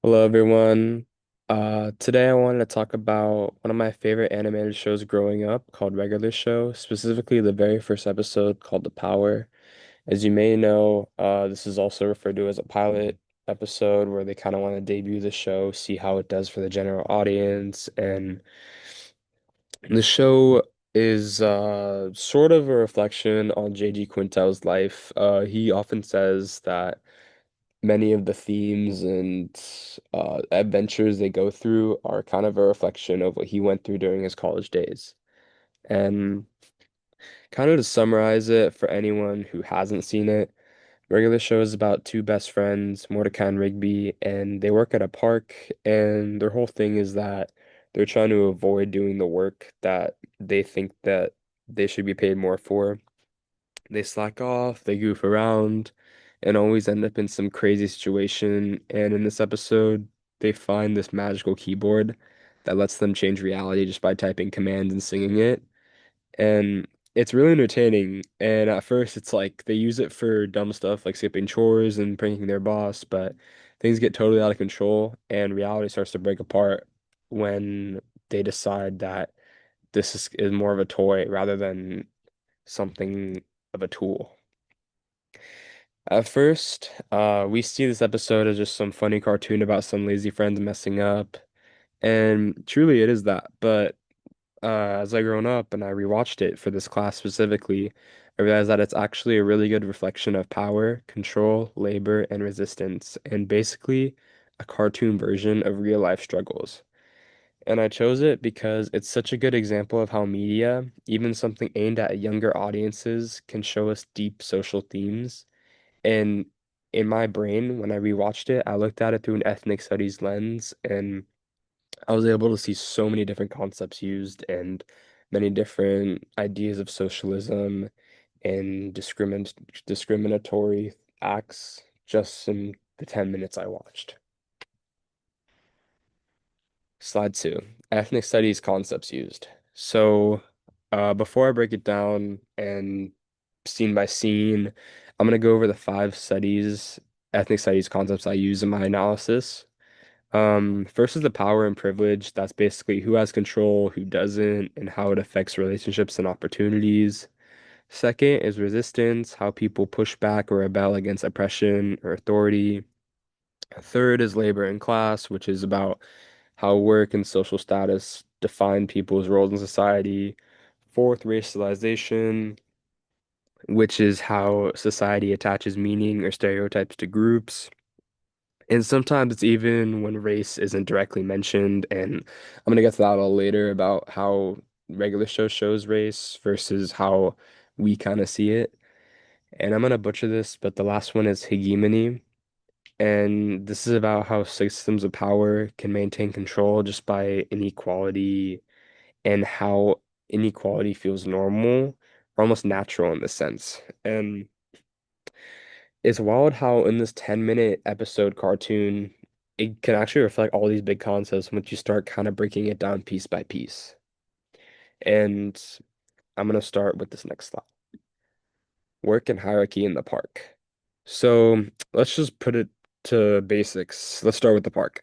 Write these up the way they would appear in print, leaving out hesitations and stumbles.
Hello everyone. Today I wanted to talk about one of my favorite animated shows growing up called Regular Show, specifically the very first episode called The Power. As you may know, this is also referred to as a pilot episode where they kind of want to debut the show, see how it does for the general audience, and the show is sort of a reflection on J.G. Quintel's life. He often says that many of the themes and adventures they go through are kind of a reflection of what he went through during his college days. And kind of to summarize it for anyone who hasn't seen it, Regular Show is about two best friends, Mordecai and Rigby, and they work at a park, and their whole thing is that they're trying to avoid doing the work that they think that they should be paid more for. They slack off, they goof around, and always end up in some crazy situation. And in this episode, they find this magical keyboard that lets them change reality just by typing commands and singing it. And it's really entertaining. And at first, it's like they use it for dumb stuff like skipping chores and pranking their boss, but things get totally out of control, and reality starts to break apart when they decide that is more of a toy rather than something of a tool. At first, we see this episode as just some funny cartoon about some lazy friends messing up, and truly it is that. But as I grown up and I rewatched it for this class specifically, I realized that it's actually a really good reflection of power, control, labor, and resistance, and basically a cartoon version of real life struggles. And I chose it because it's such a good example of how media, even something aimed at younger audiences, can show us deep social themes. And in my brain, when I rewatched it, I looked at it through an ethnic studies lens, and I was able to see so many different concepts used and many different ideas of socialism and discriminatory acts just in the 10 minutes I watched. Slide two, ethnic studies concepts used. So, before I break it down and scene by scene, I'm going to go over the ethnic studies concepts I use in my analysis. First is the power and privilege. That's basically who has control, who doesn't, and how it affects relationships and opportunities. Second is resistance, how people push back or rebel against oppression or authority. Third is labor and class, which is about how work and social status define people's roles in society. Fourth, racialization, which is how society attaches meaning or stereotypes to groups. And sometimes it's even when race isn't directly mentioned. And I'm gonna get to that all later about how regular shows race versus how we kind of see it. And I'm gonna butcher this, but the last one is hegemony. And this is about how systems of power can maintain control just by inequality and how inequality feels normal or almost natural in this sense. And it's wild how in this 10-minute episode cartoon, it can actually reflect all these big concepts once you start kind of breaking it down piece by piece. And I'm going to start with this next slide. Work and hierarchy in the park. So let's just put it to basics. Let's start with the park.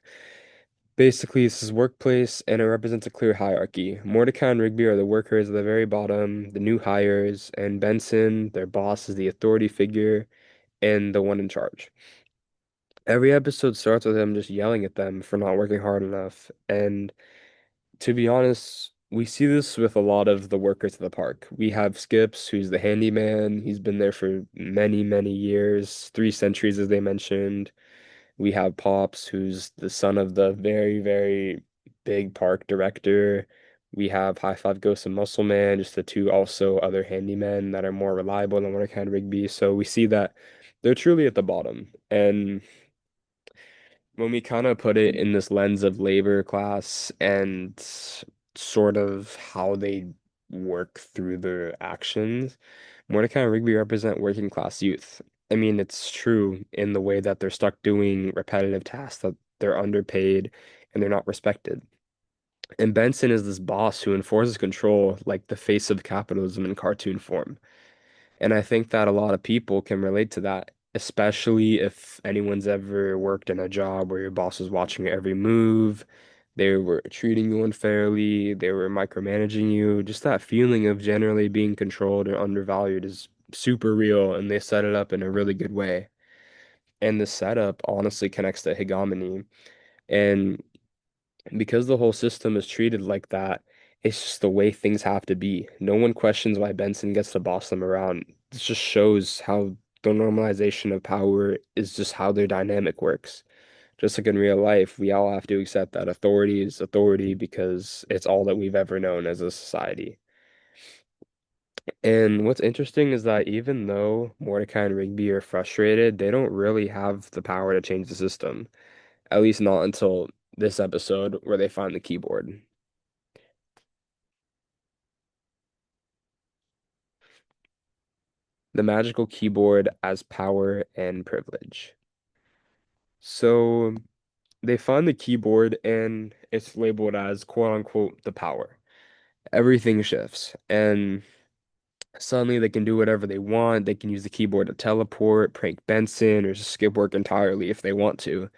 Basically, this is workplace and it represents a clear hierarchy. Mordecai and Rigby are the workers at the very bottom, the new hires, and Benson, their boss, is the authority figure and the one in charge. Every episode starts with him just yelling at them for not working hard enough. And to be honest, we see this with a lot of the workers at the park. We have Skips, who's the handyman. He's been there for many, many years, 3 centuries, as they mentioned. We have Pops, who's the son of the very, very big park director. We have High Five Ghost and Muscle Man, just the two also other handymen that are more reliable than Mordecai and Rigby. So we see that they're truly at the bottom. And when we kind of put it in this lens of labor class and sort of how they work through their actions, Mordecai and Rigby represent working class youth. I mean, it's true in the way that they're stuck doing repetitive tasks, that they're underpaid and they're not respected. And Benson is this boss who enforces control like the face of capitalism in cartoon form. And I think that a lot of people can relate to that, especially if anyone's ever worked in a job where your boss was watching your every move, they were treating you unfairly, they were micromanaging you. Just that feeling of generally being controlled or undervalued is super real, and they set it up in a really good way. And the setup honestly connects to hegemony. And because the whole system is treated like that, it's just the way things have to be. No one questions why Benson gets to boss them around. This just shows how the normalization of power is just how their dynamic works. Just like in real life, we all have to accept that authority is authority because it's all that we've ever known as a society. And what's interesting is that even though Mordecai and Rigby are frustrated, they don't really have the power to change the system. At least not until this episode where they find the keyboard. The magical keyboard as power and privilege. So they find the keyboard and it's labeled as quote unquote the power. Everything shifts and suddenly they can do whatever they want. They can use the keyboard to teleport, prank Benson, or just skip work entirely if they want to.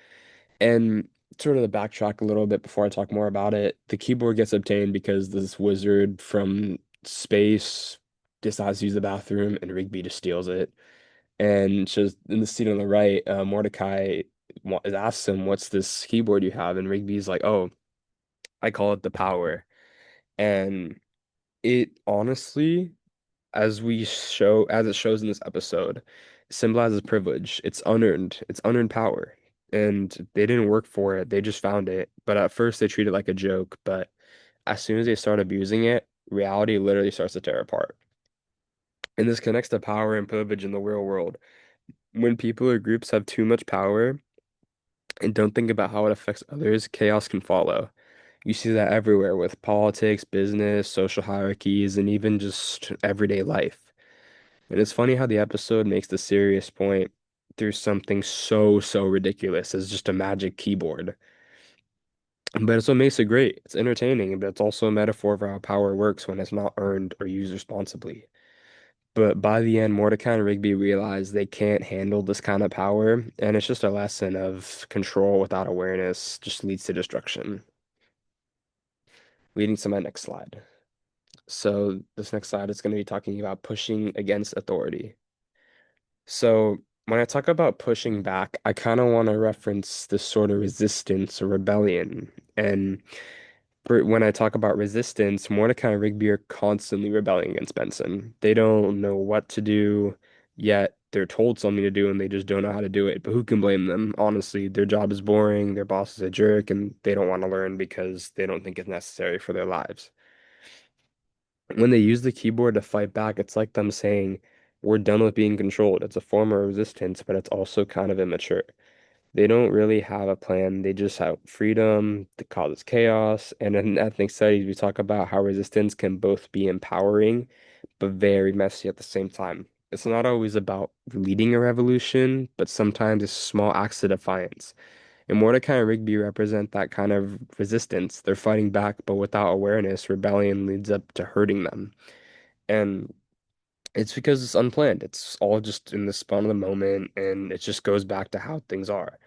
And sort of to backtrack a little bit before I talk more about it, the keyboard gets obtained because this wizard from space decides to use the bathroom and Rigby just steals it. And just in the scene on the right, Mordecai asks him, "What's this keyboard you have?" And Rigby's like, "Oh, I call it the power." And it honestly, as it shows in this episode, symbolizes privilege. It's unearned. It's unearned power. And they didn't work for it. They just found it. But at first they treat it like a joke. But as soon as they start abusing it, reality literally starts to tear apart. And this connects to power and privilege in the real world. When people or groups have too much power and don't think about how it affects others, chaos can follow. You see that everywhere with politics, business, social hierarchies, and even just everyday life. And it's funny how the episode makes the serious point through something so ridiculous as just a magic keyboard. But it's what makes it great. It's entertaining, but it's also a metaphor for how power works when it's not earned or used responsibly. But by the end, Mordecai and Rigby realize they can't handle this kind of power, and it's just a lesson of control without awareness just leads to destruction. Leading to my next slide. So this next slide is going to be talking about pushing against authority. So when I talk about pushing back, I kind of want to reference this sort of resistance or rebellion. And when I talk about resistance, Mordecai and Rigby are constantly rebelling against Benson. They don't know what to do, yet they're told something to do and they just don't know how to do it. But who can blame them? Honestly, their job is boring, their boss is a jerk, and they don't want to learn because they don't think it's necessary for their lives. When they use the keyboard to fight back, it's like them saying, "We're done with being controlled." It's a form of resistance, but it's also kind of immature. They don't really have a plan. They just have freedom that causes chaos. And in ethnic studies, we talk about how resistance can both be empowering, but very messy at the same time. It's not always about leading a revolution, but sometimes it's small acts of defiance. And Mordecai and Rigby represent that kind of resistance. They're fighting back, but without awareness, rebellion leads up to hurting them. And it's because it's unplanned. It's all just in the spun of the moment, and it just goes back to how things are.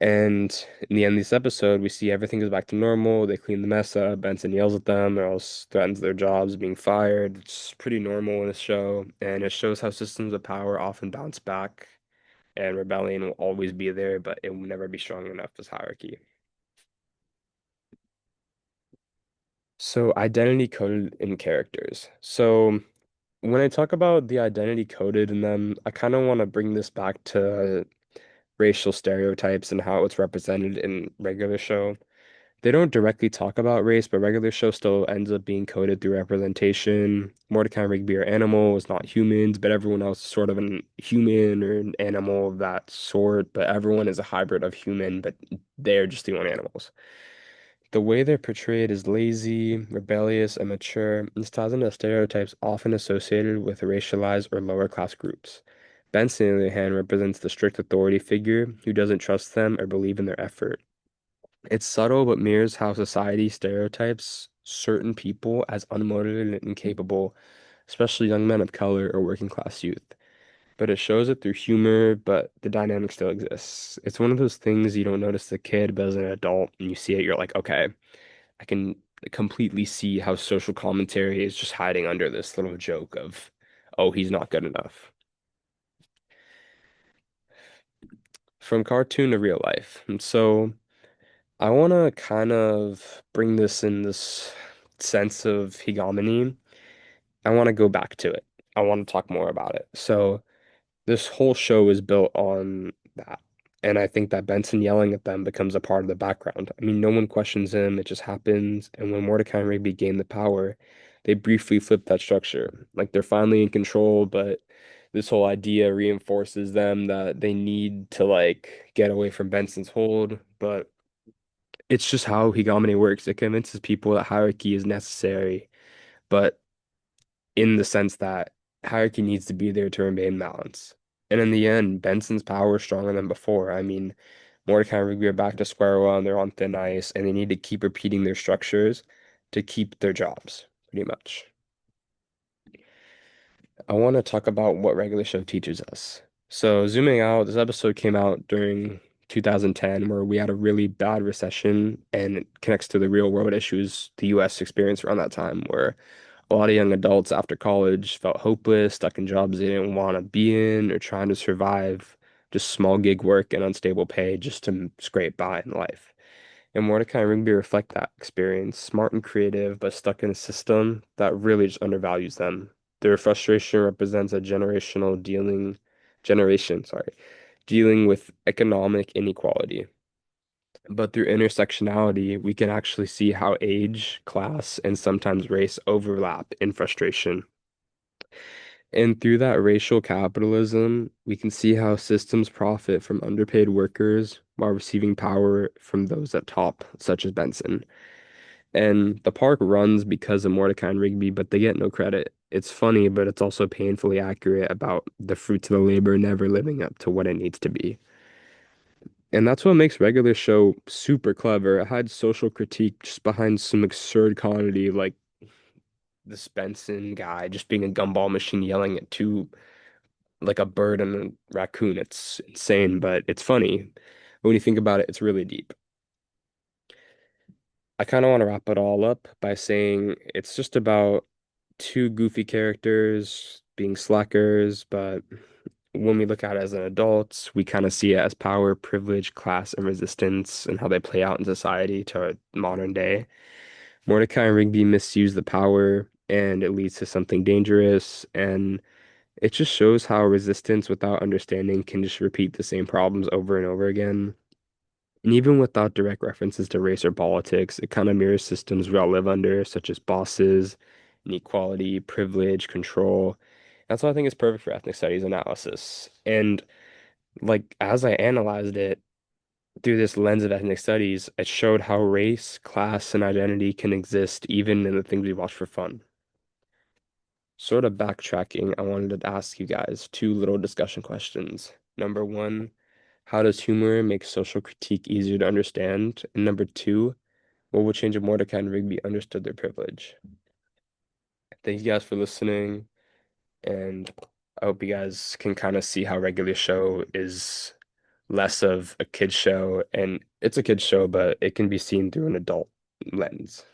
And in the end of this episode, we see everything goes back to normal. They clean the mess up. Benson yells at them, or else threatens their jobs being fired. It's pretty normal in this show, and it shows how systems of power often bounce back, and rebellion will always be there, but it will never be strong enough as hierarchy. So, identity coded in characters. So, when I talk about the identity coded in them, I kind of want to bring this back to racial stereotypes and how it's represented in regular show. They don't directly talk about race, but regular show still ends up being coded through representation. Mordecai and Rigby are animals, not humans, but everyone else is sort of an human or an animal of that sort. But everyone is a hybrid of human, but they're just the only animals. The way they're portrayed is lazy, rebellious, and mature. This ties into stereotypes often associated with racialized or lower class groups. Benson, on the other hand, represents the strict authority figure who doesn't trust them or believe in their effort. It's subtle but mirrors how society stereotypes certain people as unmotivated and incapable, especially young men of color or working class youth. but it shows it through humor, but the dynamic still exists. It's one of those things you don't notice the kid, but as an adult, and you see it, you're like, okay, I can completely see how social commentary is just hiding under this little joke of, oh, he's not good enough. From cartoon to real life. And so I want to kind of bring this in this sense of hegemony. I want to go back to it. I want to talk more about it. So this whole show is built on that. And I think that Benson yelling at them becomes a part of the background. I mean, no one questions him, it just happens. And when Mordecai and Rigby gain the power, they briefly flip that structure. Like they're finally in control, but this whole idea reinforces them that they need to like get away from Benson's hold. But it's just how hegemony works. It convinces people that hierarchy is necessary, but in the sense that hierarchy needs to be there to remain balanced. And in the end, Benson's power is stronger than before. I mean, Mordecai and Rigby are back to square one, they're on thin ice, and they need to keep repeating their structures to keep their jobs, pretty much. I want to talk about what regular show teaches us. So, zooming out, this episode came out during 2010, where we had a really bad recession, and it connects to the real world issues the US experienced around that time, where a lot of young adults after college felt hopeless, stuck in jobs they didn't want to be in, or trying to survive just small gig work and unstable pay just to scrape by in life. And Mordecai and Rigby reflect that experience, smart and creative, but stuck in a system that really just undervalues them. Their frustration represents a dealing with economic inequality. But through intersectionality, we can actually see how age, class, and sometimes race overlap in frustration. And through that racial capitalism, we can see how systems profit from underpaid workers while receiving power from those at top, such as Benson. And the park runs because of Mordecai and Rigby, but they get no credit. It's funny, but it's also painfully accurate about the fruits of the labor never living up to what it needs to be. And that's what makes regular show super clever. It hides social critique just behind some absurd comedy, like this Benson guy just being a gumball machine yelling at two, like a bird and a raccoon. It's insane, but it's funny. When you think about it, it's really deep. I kind of want to wrap it all up by saying it's just about two goofy characters being slackers, but when we look at it as an adult, we kind of see it as power, privilege, class, and resistance and how they play out in society to modern day. Mordecai and Rigby misuse the power and it leads to something dangerous. And it just shows how resistance without understanding can just repeat the same problems over and over again. And even without direct references to race or politics, it kind of mirrors systems we all live under, such as bosses, inequality, privilege, control. That's why I think it's perfect for ethnic studies analysis. And like as I analyzed it through this lens of ethnic studies, it showed how race, class, and identity can exist even in the things we watch for fun. Sort of backtracking, I wanted to ask you guys two little discussion questions. Number one, how does humor make social critique easier to understand? And number two, what would change if Mordecai and Rigby understood their privilege? Thank you guys for listening, and I hope you guys can kind of see how Regular Show is less of a kid's show, and it's a kid's show, but it can be seen through an adult lens.